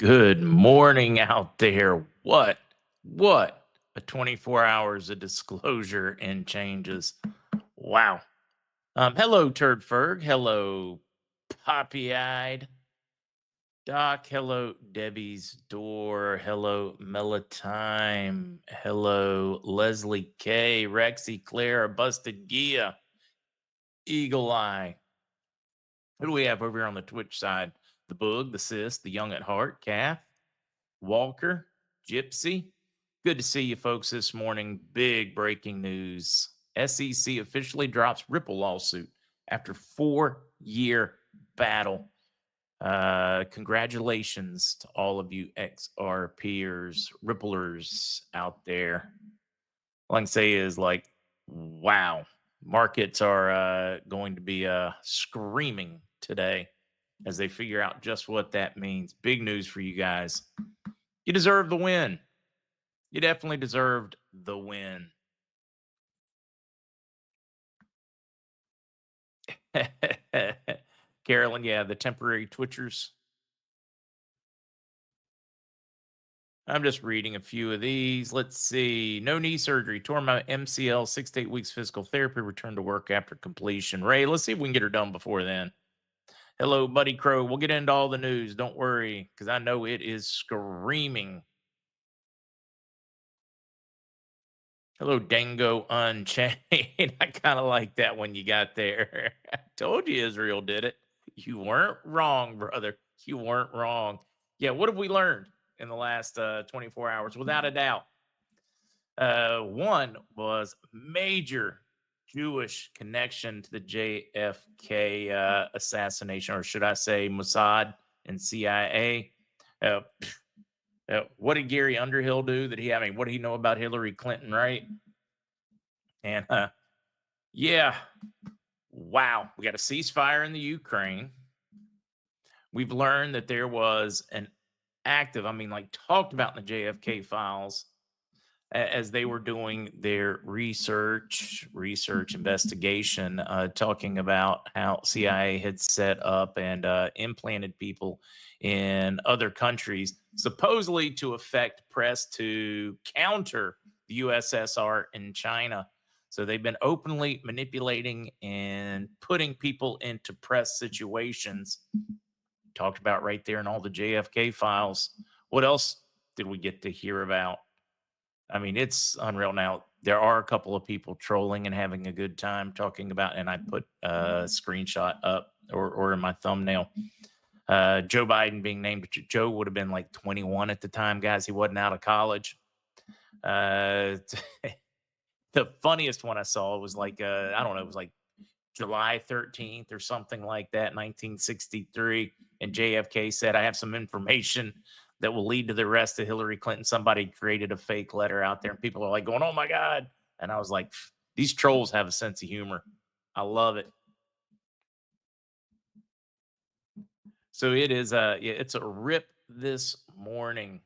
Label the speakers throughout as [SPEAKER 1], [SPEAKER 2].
[SPEAKER 1] Good morning out there. What a 24 hours of disclosure and changes. Wow. Hello, Turd Ferg. Hello, Poppy Eyed Doc. Hello, Debbie's Door. Hello, Melatime. Hello, Leslie K. Rexy Claire, Busted Gia, Eagle Eye. Who do we have over here on the Twitch side? The Boog, the Sis, the Young at Heart, Kath, Walker, Gypsy. Good to see you folks this morning. Big breaking news. SEC officially drops Ripple lawsuit after 4-year battle. Congratulations to all of you XRPers, Ripplers out there. All I can say is wow. Markets are going to be screaming today as they figure out just what that means. Big news for you guys. You deserve the win. You definitely deserved the win. Carolyn, yeah, the temporary twitchers. I'm just reading a few of these. Let's see. No knee surgery. Tore my MCL, 6 to 8 weeks physical therapy. Returned to work after completion. Ray, let's see if we can get her done before then. Hello, Buddy Crow. We'll get into all the news. Don't worry, because I know it is screaming. Hello, Dango Unchained. I kind of like that when you got there. I told you Israel did it. You weren't wrong, brother. You weren't wrong. Yeah, what have we learned in the last 24 hours? Without a doubt. One was major Jewish connection to the JFK assassination, or should I say Mossad and CIA. What did Gary Underhill do? What did he know about Hillary Clinton, right? And yeah, wow, we got a ceasefire in the Ukraine. We've learned that there was an active, talked about in the JFK files as they were doing their research investigation, talking about how CIA had set up and implanted people in other countries, supposedly to affect press to counter the USSR in China. So they've been openly manipulating and putting people into press situations. Talked about right there in all the JFK files. What else did we get to hear about? It's unreal. Now, there are a couple of people trolling and having a good time talking about, and I put a screenshot up or in my thumbnail. Joe Biden being named. Joe would have been like 21 at the time, guys. He wasn't out of college. The funniest one I saw was I don't know, it was like July 13th or something like that, 1963. And JFK said, I have some information that will lead to the arrest of Hillary Clinton. Somebody created a fake letter out there, and people are like going, oh my God. And I was like, these trolls have a sense of humor. I love it. So it is it's a rip this morning.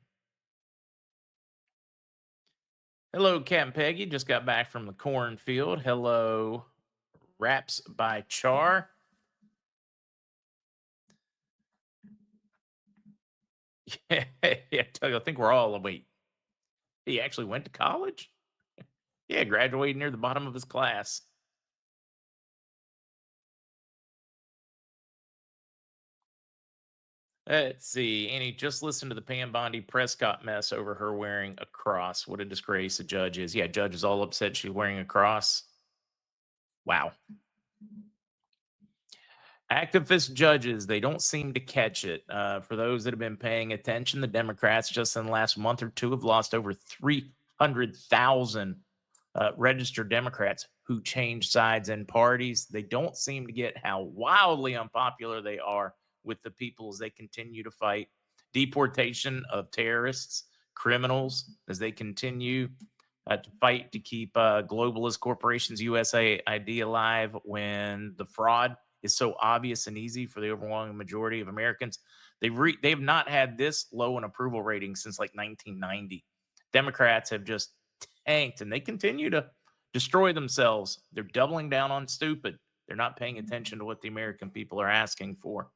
[SPEAKER 1] Hello, Cat and Peggy. Just got back from the cornfield. Hello, Raps by Char. Yeah, Doug, I think we're all wait. He actually went to college? Yeah, graduated near the bottom of his class. Let's see. Annie, just listen to the Pam Bondi Prescott mess over her wearing a cross. What a disgrace a judge is. Yeah, judge is all upset she's wearing a cross. Wow. Activist judges, they don't seem to catch it. For those that have been paying attention, the Democrats just in the last month or two have lost over 300,000 registered Democrats who change sides and parties. They don't seem to get how wildly unpopular they are with the people as they continue to fight deportation of terrorists, criminals, as they continue to fight to keep globalist corporations USA ID alive when the fraud is so obvious and easy for the overwhelming majority of Americans. They've not had this low an approval rating since like 1990. Democrats have just tanked, and they continue to destroy themselves. They're doubling down on stupid. They're not paying attention to what the American people are asking for.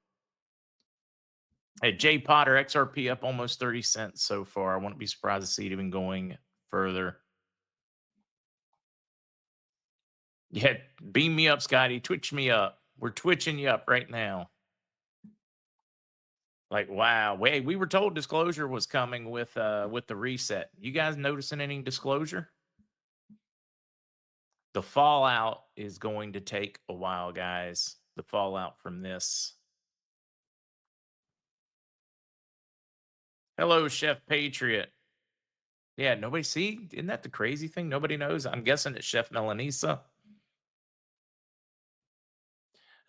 [SPEAKER 1] Hey, Jay Potter, XRP up almost 30 cents so far. I wouldn't be surprised to see it even going further. Yeah, beam me up, Scotty. Twitch me up. We're twitching you up right now. Like, wow. Wait, we were told disclosure was coming with the reset. You guys noticing any disclosure? The fallout is going to take a while, guys. The fallout from this. Hello, Chef Patriot. Yeah, nobody see? Isn't that the crazy thing? Nobody knows. I'm guessing it's Chef Melanisa.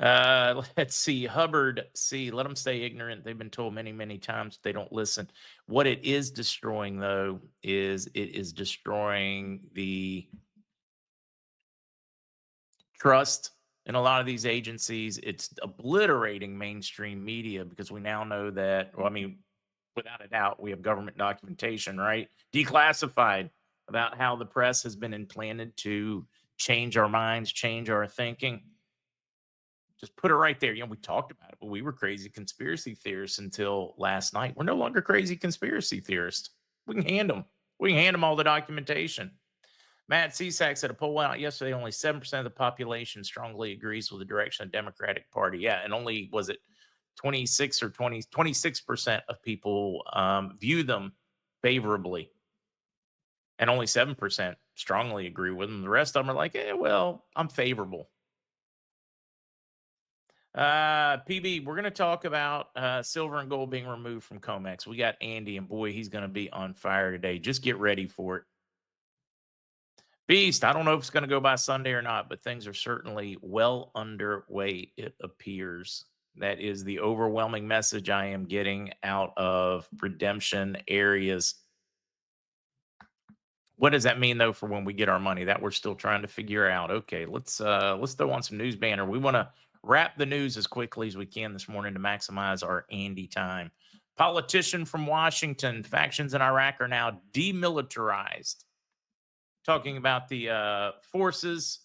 [SPEAKER 1] Let's see. Hubbard, see, let them stay ignorant. They've been told many, many times they don't listen. What it is destroying, though, is it is destroying the trust in a lot of these agencies. It's obliterating mainstream media because we now know that, well, I mean, without a doubt, we have government documentation, right? Declassified about how the press has been implanted to change our minds, change our thinking. Just put it right there. We talked about it, but we were crazy conspiracy theorists until last night. We're no longer crazy conspiracy theorists. We can hand them. We can hand them all the documentation. Matt Cisak said a poll out yesterday, only 7% of the population strongly agrees with the direction of the Democratic Party. Yeah, and only, was it 26 or 26% of people view them favorably. And only 7% strongly agree with them. The rest of them are like, well, I'm favorable. PB, we're going to talk about silver and gold being removed from COMEX. We got Andy, and boy, he's going to be on fire today. Just get ready for it. Beast, I don't know if it's going to go by Sunday or not, but things are certainly well underway, it appears. That is the overwhelming message I am getting out of redemption areas. What does that mean, though, for when we get our money? That we're still trying to figure out. Okay, let's throw on some news banner. We want to wrap the news as quickly as we can this morning to maximize our Andy time. Politician from Washington, factions in Iraq are now demilitarized. Talking about the forces.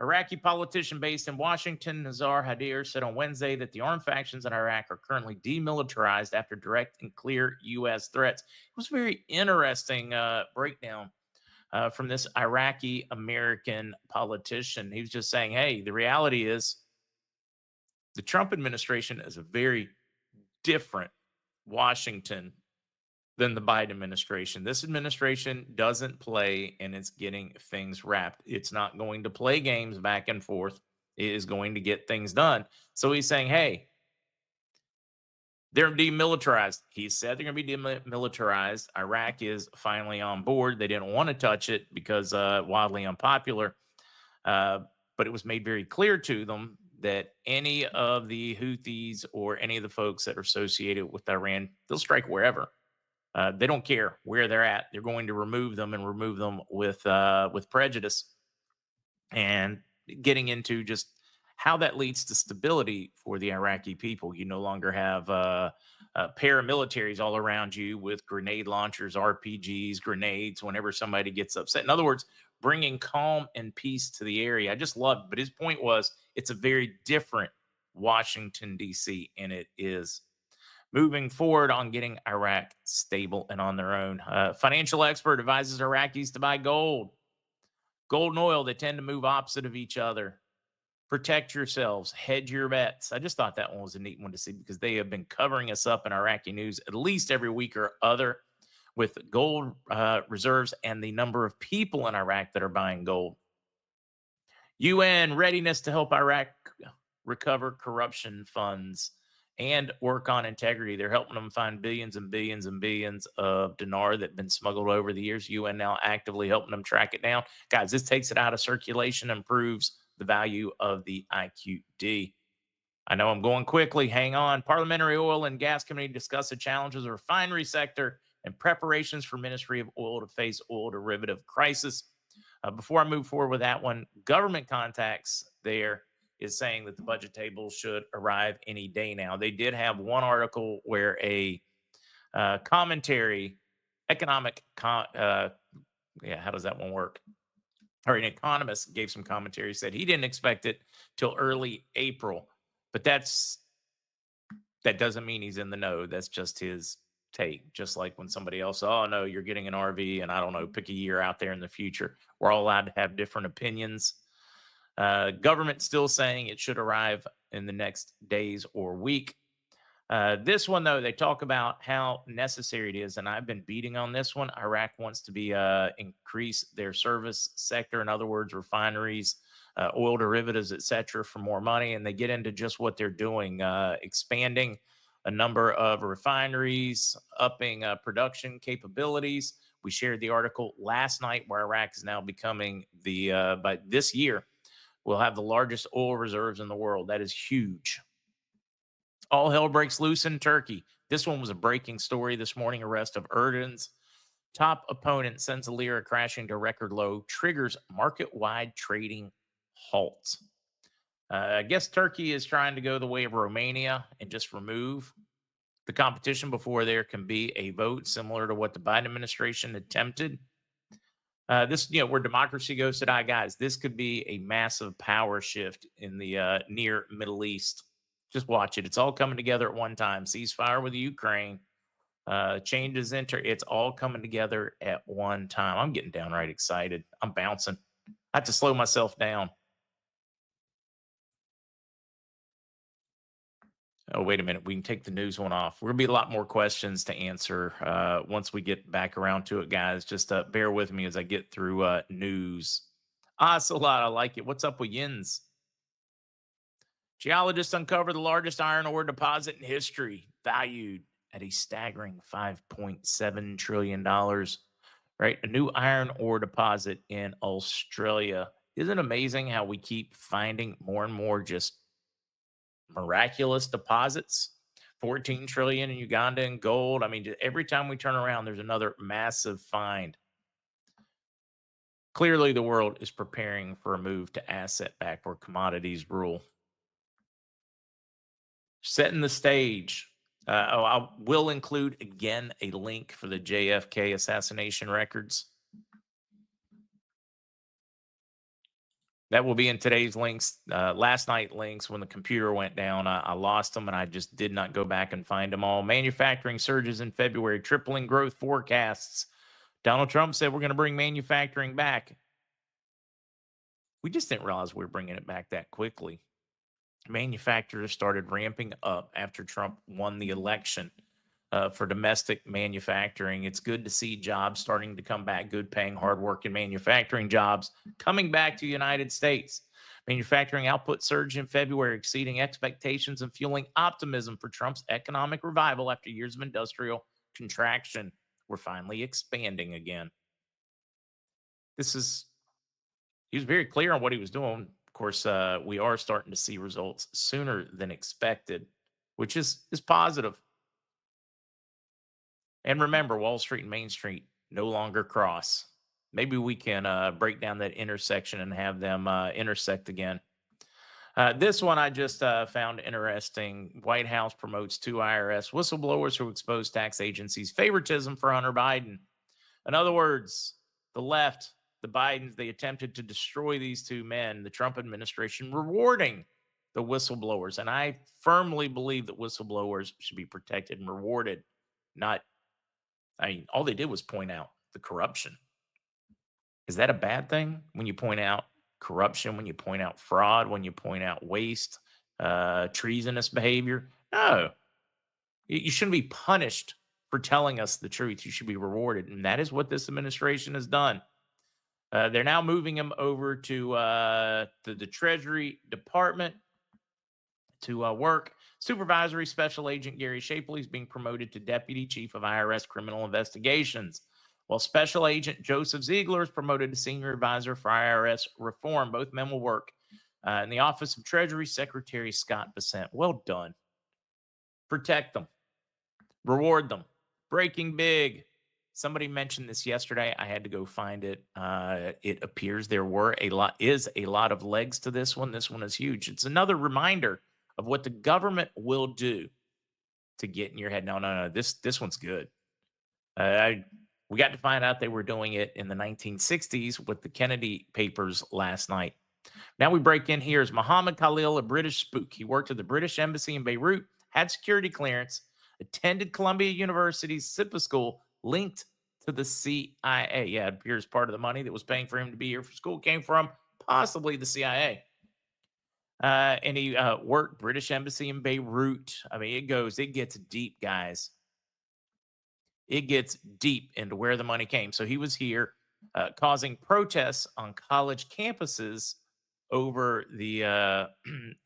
[SPEAKER 1] Iraqi politician based in Washington, Nazar Hadir, said on Wednesday that the armed factions in Iraq are currently demilitarized after direct and clear U.S. threats. It was a very interesting breakdown from this Iraqi American politician. He was just saying, hey, the reality is the Trump administration is a very different Washington than the Biden administration. This administration doesn't play, and it's getting things wrapped. It's not going to play games back and forth. It is going to get things done. So he's saying, hey, they're demilitarized. He said they're going to be demilitarized. Iraq is finally on board. They didn't want to touch it because wildly unpopular. But it was made very clear to them that any of the Houthis or any of the folks that are associated with Iran, they'll strike wherever. They don't care where they're at. They're going to remove them and remove them with prejudice. And getting into just how that leads to stability for the Iraqi people. You no longer have paramilitaries all around you with grenade launchers, RPGs, grenades whenever somebody gets upset. In other words, bringing calm and peace to the area. I just loved it. But his point was it's a very different Washington, D.C., and it is moving forward on getting Iraq stable and on their own. Financial expert advises Iraqis to buy gold. Gold and oil, they tend to move opposite of each other. Protect yourselves, hedge your bets. I just thought that one was a neat one to see because they have been covering us up in Iraqi news at least every week or other with gold reserves and the number of people in Iraq that are buying gold. UN readiness to help Iraq recover corruption funds and work on integrity. They're helping them find billions and billions and billions of dinar that have been smuggled over the years. UN now actively helping them track it down. Guys, this takes it out of circulation, improves the value of the IQD. I know I'm going quickly. Hang on. Parliamentary Oil and Gas Committee discuss the challenges of the refinery sector and preparations for Ministry of Oil to face oil derivative crisis. Before I move forward with that one, government contacts there is saying that the budget table should arrive any day now. They did have one article where a commentary, economic, how does that one work? Or an economist gave some commentary, said he didn't expect it till early April. But that's That doesn't mean he's in the know. That's just his take. Just like when somebody else, oh no, you're getting an RV, and I don't know, pick a year out there in the future. We're all allowed to have different opinions. Government still saying it should arrive in the next days or week. This one, though, they talk about how necessary it is, and I've been beating on this one. Iraq wants to be increase their service sector, in other words, refineries, oil derivatives, etc., for more money, and they get into just what they're doing, expanding a number of refineries, upping production capabilities. We shared the article last night where Iraq is now becoming by this year, we'll have the largest oil reserves in the world. That is huge. All hell breaks loose in Turkey. This one was a breaking story this morning. Arrest of Erdogan's top opponent sends the lira crashing to record low, triggers market-wide trading halt. I guess Turkey is trying to go the way of Romania and just remove the competition before there can be a vote, similar to what the Biden administration attempted. Where democracy goes to die, guys. This could be a massive power shift in the near Middle East. Just watch it. It's all coming together at one time. Ceasefire with Ukraine, changes it's all coming together at one time. I'm getting downright excited. I'm bouncing. I have to slow myself down. Oh, wait a minute. We can take the news one off. We're going to be a lot more questions to answer once we get back around to it, guys. Just bear with me as I get through news. It's a lot. I like it. What's up with Yins? Geologists uncover the largest iron ore deposit in history, valued at a staggering $5.7 trillion. Right? A new iron ore deposit in Australia. Isn't it amazing how we keep finding more and more just miraculous deposits? 14 trillion in Uganda in gold. I mean, every time we turn around, there's another massive find. Clearly, the world is preparing for a move to asset back where commodities rule. Setting the stage. I will include again a link for the JFK assassination records. That will be in today's links. Last night links, when the computer went down, I lost them and I just did not go back and find them all. Manufacturing surges in February, tripling growth forecasts. Donald Trump said we're going to bring manufacturing back. We just didn't realize we were bringing it back that quickly. Manufacturers started ramping up after Trump won the election for domestic manufacturing. It's good to see jobs starting to come back, good paying, hardworking manufacturing jobs coming back to the United States. Manufacturing output surged in February, exceeding expectations and fueling optimism for Trump's economic revival after years of industrial contraction. We're finally expanding again. He was very clear on what he was doing. Of course, we are starting to see results sooner than expected, which is positive. And remember, Wall Street and Main Street no longer cross. Maybe we can break down that intersection and have them intersect again. This one I just found interesting. White House promotes 2 IRS whistleblowers who expose tax agencies' favoritism for Hunter Biden. In other words, the left, the Bidens, they attempted to destroy these 2 men, the Trump administration rewarding the whistleblowers. And I firmly believe that whistleblowers should be protected and rewarded, all they did was point out the corruption. Is that a bad thing when you point out corruption, when you point out fraud, when you point out waste, treasonous behavior? No. You shouldn't be punished for telling us the truth. You should be rewarded. And that is what this administration has done. They're now moving him over to the Treasury Department to work. Supervisory Special Agent Gary Shapley is being promoted to Deputy Chief of IRS Criminal Investigations, while Special Agent Joseph Ziegler is promoted to Senior Advisor for IRS Reform. Both men will work in the Office of Treasury Secretary Scott Bessent. Well done. Protect them. Reward them. Breaking big. Somebody mentioned this yesterday. I had to go find it. It appears there is a lot of legs to this one. This one is huge. It's another reminder of what the government will do to get in your head. No. This one's good. We got to find out they were doing it in the 1960s with the Kennedy papers last night. Now we break in here as Muhammad Khalil, a British spook. He worked at the British Embassy in Beirut had security clearance, attended Columbia University's SIPA school, linked to the CIA. Yeah, it appears part of the money that was paying for him to be here for school came from possibly the CIA. And he worked British Embassy in Beirut. I mean, it gets deep, guys. It gets deep into where the money came. So he was here causing protests on college campuses over the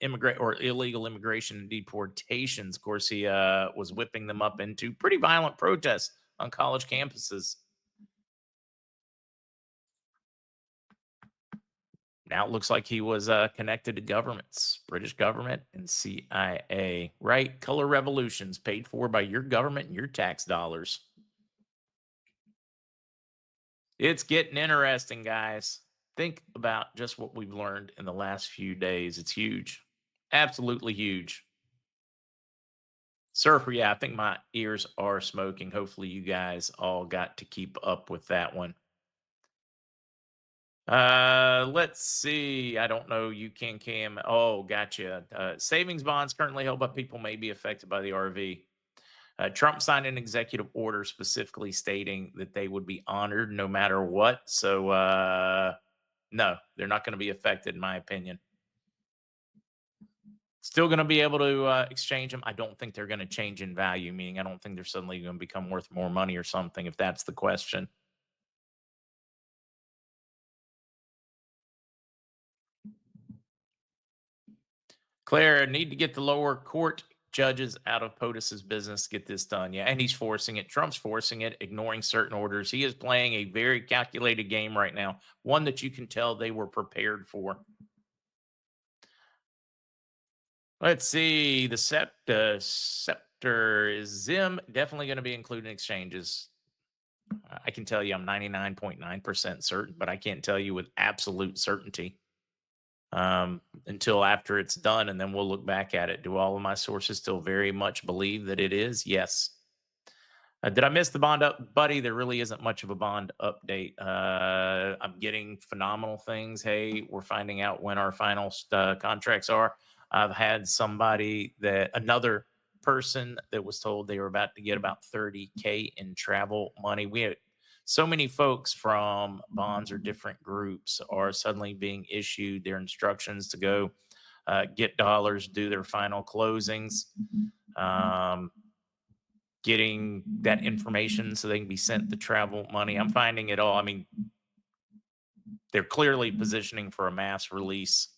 [SPEAKER 1] immigrant or illegal immigration and deportations. Of course, he was whipping them up into pretty violent protests on college campuses. Now it looks like he was connected to governments, British government and CIA, right? Color revolutions paid for by your government and your tax dollars. It's getting interesting, guys. Think about just what we've learned in the last few days. It's huge. Absolutely huge. Surfer, yeah, I think my ears are smoking. Hopefully, you guys all got to keep up with that one. Let's see. I don't know. You can cam. Oh, gotcha. Savings bonds currently held by people may be affected by the RV. Trump signed an executive order specifically stating that they would be honored no matter what. So, no, they're not going to be affected, in my opinion. Still going to be able to exchange them. I don't think they're going to change in value, meaning I don't think they're suddenly going to become worth more money or something, if that's the question. Claire, need to get the lower court judges out of POTUS's business to get this done. Yeah, and he's forcing it. Trump's forcing it, ignoring certain orders. He is playing a very calculated game right now, one that you can tell they were prepared for. Let's see. The scepter is Zim definitely going to be included in exchanges. I can tell you I'm 99.9% certain, but I can't tell you with absolute certainty until after it's done, and then we'll look back at it. Do all of my sources still very much believe that it is? Yes. Did I miss the bond up, buddy? There really isn't much of a bond update. I'm getting phenomenal things. Hey, we're finding out when our final contracts are. I've had another person that was told they were about to get about 30K in travel money. We had so many folks from bonds or different groups are suddenly being issued their instructions to go get dollars, do their final closings. Getting that information so they can be sent the travel money. I'm finding it all. I mean, they're clearly positioning for a mass release.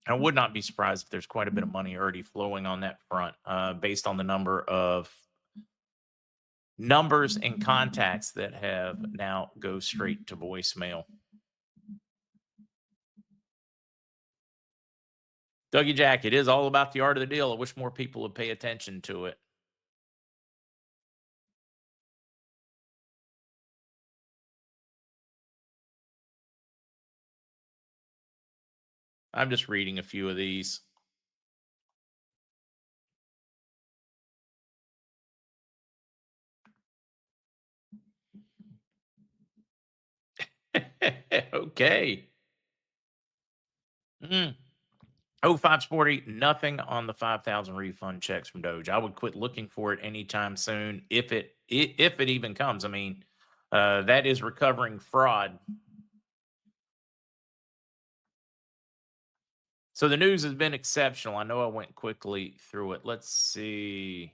[SPEAKER 1] I would not be surprised if there's quite a bit of money already flowing on that front, based on the number of numbers and contacts that have now go straight to voicemail. Dougie Jack, it is all about the art of the deal. I wish more people would pay attention to it. I'm just reading a few of these. Okay. Mm. 05 Sporty, nothing on the 5,000 refund checks from Doge. I would quit looking for it anytime soon if it even comes. I mean, that is recovering fraud. So the news has been exceptional. I know I went quickly through it. Let's see.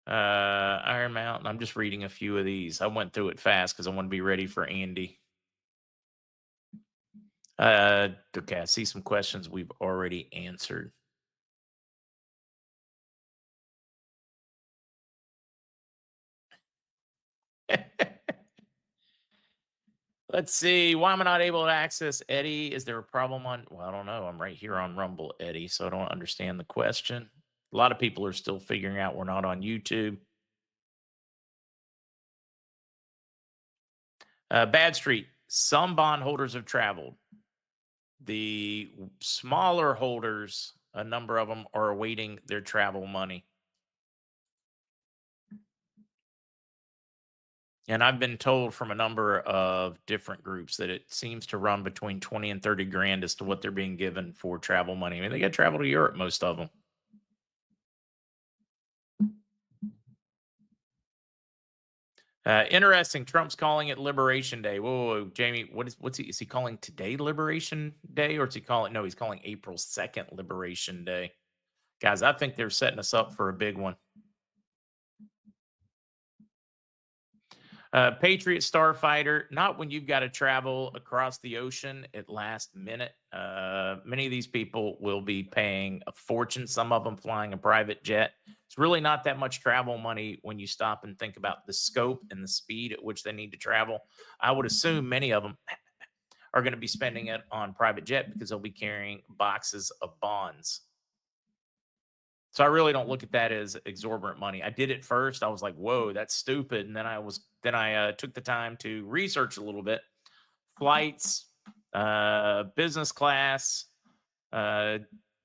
[SPEAKER 1] Iron Mountain. I'm just reading a few of these. I went through it fast because I want to be ready for Andy. Okay, I see some questions we've already answered. Let's see. Why am I not able to access Eddie? Is there a problem on? Well, I don't know. I'm right here on Rumble, Eddie, so I don't understand the question. A lot of people are still figuring out we're not on YouTube. Bad Street. Some bondholders have traveled. The smaller holders, a number of them, are awaiting their travel money. And I've been told from a number of different groups that it seems to run between 20 and 30 grand as to what they're being given for travel money. I mean, they got to travel to Europe, most of them. Interesting. Trump's calling it Liberation Day. Whoa, whoa, whoa, Jamie, what's he is he calling today Liberation Day, or is he calling no, he's calling April 2nd Liberation Day. Guys, I think they're setting us up for a big one. Patriot Starfighter, not when you've got to travel across the ocean at last minute. Many of these people will be paying a fortune, some of them flying a private jet. It's really not that much travel money when you stop and think about the scope and the speed at which they need to travel. I would assume many of them are going to be spending it on private jet because they'll be carrying boxes of bonds. So I really don't look at that as exorbitant money. I did it first. I was like, "Whoa, that's stupid." And then I took the time to research a little bit. Flights, business class, uh,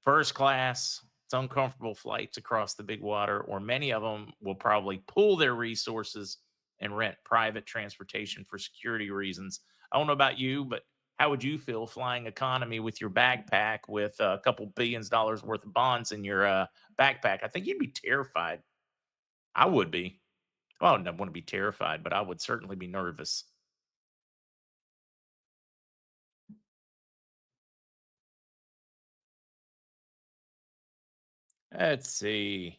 [SPEAKER 1] first class. It's uncomfortable flights across the big water, or many of them will probably pool their resources and rent private transportation for security reasons. I don't know about you, but how would you feel flying economy with your backpack with a couple billions dollars worth of bonds in your backpack? I think you'd be terrified. I would be. Well, I wouldn't want to be terrified, but I would certainly be nervous. Let's see.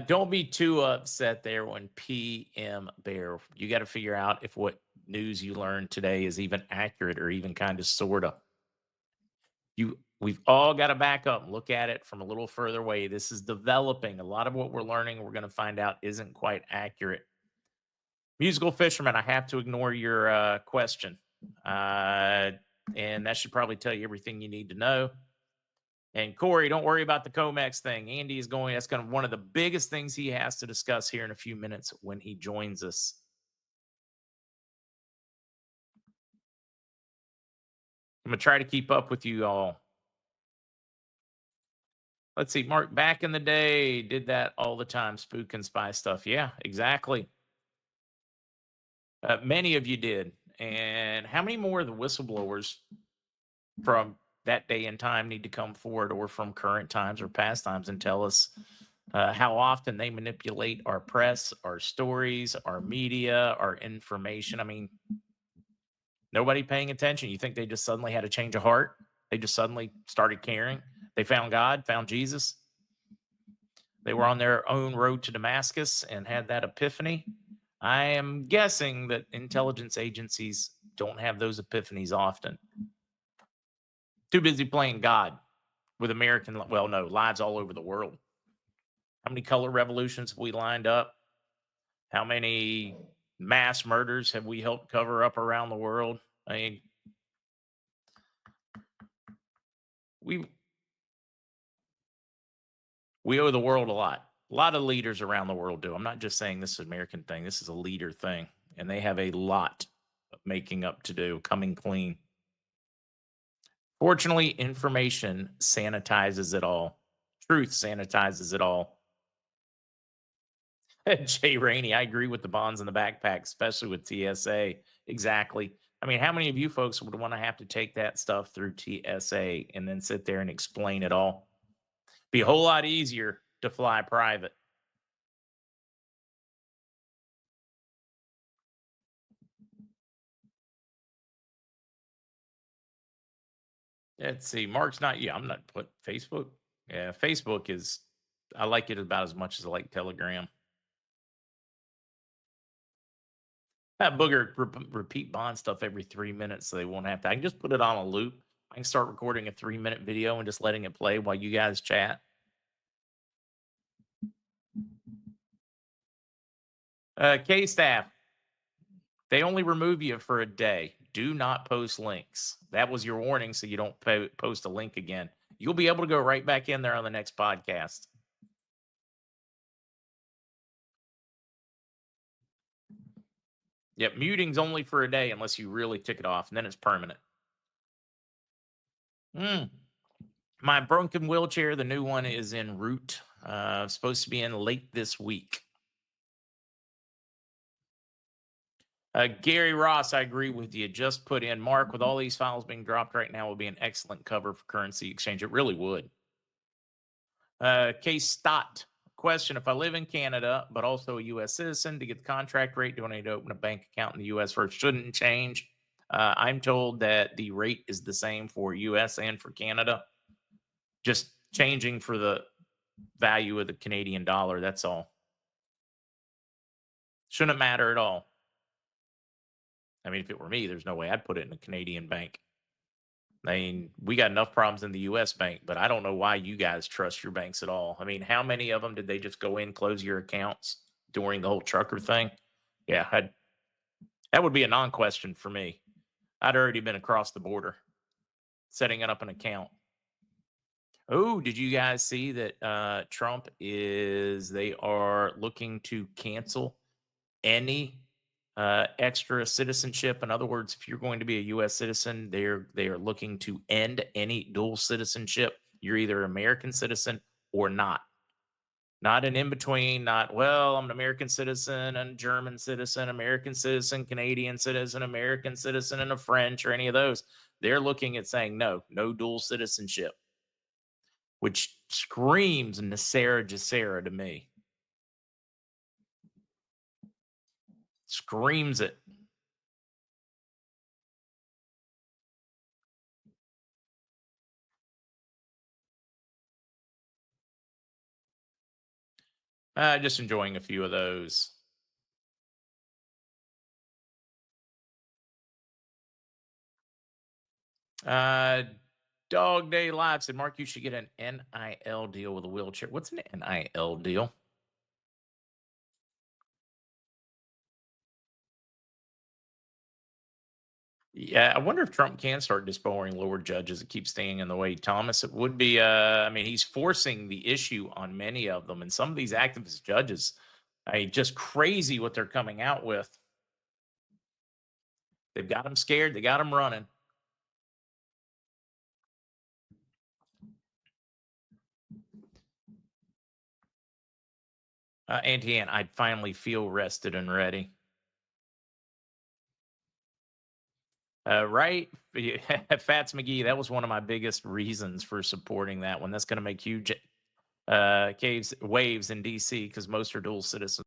[SPEAKER 1] Don't be too upset there when PM Bear. You got to figure out if what news you learned today is even accurate or even kind of sorta. We've all got to back up and look at it from a little further away. This is developing. A lot of what we're learning, we're going to find out isn't quite accurate. Musical fisherman, I have to ignore your question. Uh, and that should probably tell you everything you need to know. And Corey, don't worry about the Comex thing. Andy is going, that's going to one of the biggest things he has to discuss here in a few minutes when he joins us. I'm going to try to keep up with you all. Let's see, Mark, back in the day, did that all the time, spook and spy stuff. Yeah, exactly. Many of you did. And how many more of the whistleblowers from that day and time need to come forward, or from current times or past times, and tell us how often they manipulate our press, our stories, our media, our information? I mean, nobody paying attention. You think they just suddenly had a change of heart? They just suddenly started caring. They found God, found Jesus. They were on their own road to Damascus and had that epiphany. I am guessing that intelligence agencies don't have those epiphanies often. Too busy playing God with well, no, lives all over the world. How many color revolutions have we lined up? How many mass murders have we helped cover up around the world? I mean, we we owe the world a lot. A lot of leaders around the world do. I'm not just saying this is an American thing. This is a leader thing, and they have a lot of making up to do, coming clean. Fortunately, information sanitizes it all. Truth sanitizes it all. Jay Rainey, I agree with the bonds in the backpack, especially with TSA. Exactly. I mean, how many of you folks would want to have to take that stuff through TSA and then sit there and explain it all? Be a whole lot easier to fly private. Let's see. Mark's not. Yeah, I'm not. Put Facebook. Yeah, Facebook is. I like it about as much as I like Telegram. That booger repeat bond stuff every 3 minutes, so they won't have to. I can just put it on a loop. I can start recording a 3 minute video and just letting it play while you guys chat. K staff, they only remove you for a day. Do not post links. That was your warning, so you don't post a link again. You'll be able to go right back in there on the next podcast. Yep, muting's only for a day unless you really tick it off, and then it's permanent. Mm. My broken wheelchair, the new one is en route. Supposed to be in late this week. Gary Ross, I agree with you. Just put in Mark with all these files being dropped right now would be an excellent cover for currency exchange. It really would. Case Stott question: if I live in Canada but also a U.S. citizen, to get the contract rate, do I need to open a bank account in the U.S. first? Shouldn't change. I'm told that the rate is the same for U.S. and for Canada, just changing for the value of the Canadian dollar. That's all. Shouldn't matter at all. I mean, if it were me, there's no way I'd put it in a Canadian bank. I mean, we got enough problems in the U.S. bank, but I don't know why you guys trust your banks at all. I mean, how many of them did they just go in, close your accounts during the whole trucker thing? Yeah, that would be a non-question for me. I'd already been across the border, setting up an account. Oh, did you guys see that Trump they are looking to cancel any extra citizenship? In other words, if you're going to be a U.S. citizen, they are looking to end any dual citizenship. You're either American citizen or not. Not an in between. Not, well, I'm an American citizen and German citizen, American citizen, Canadian citizen, American citizen, and a French or any of those. They're looking at saying no dual citizenship, which screams Nasera Jacera to me. Screams it. Just enjoying a few of those. Dog Day Live said, Mark, you should get an NIL deal with a wheelchair. What's an NIL deal? Yeah, I wonder if Trump can start disbarring lower judges. It keeps staying in the way. Thomas, it would be. I mean, he's forcing the issue on many of them, and some of these activist judges, just crazy what they're coming out with. They've got them scared. They got them running. Auntie Ann, I'd finally feel rested and ready. Right, Fats McGee. That was one of my biggest reasons for supporting that one. That's going to make huge waves in DC because most are dual citizens.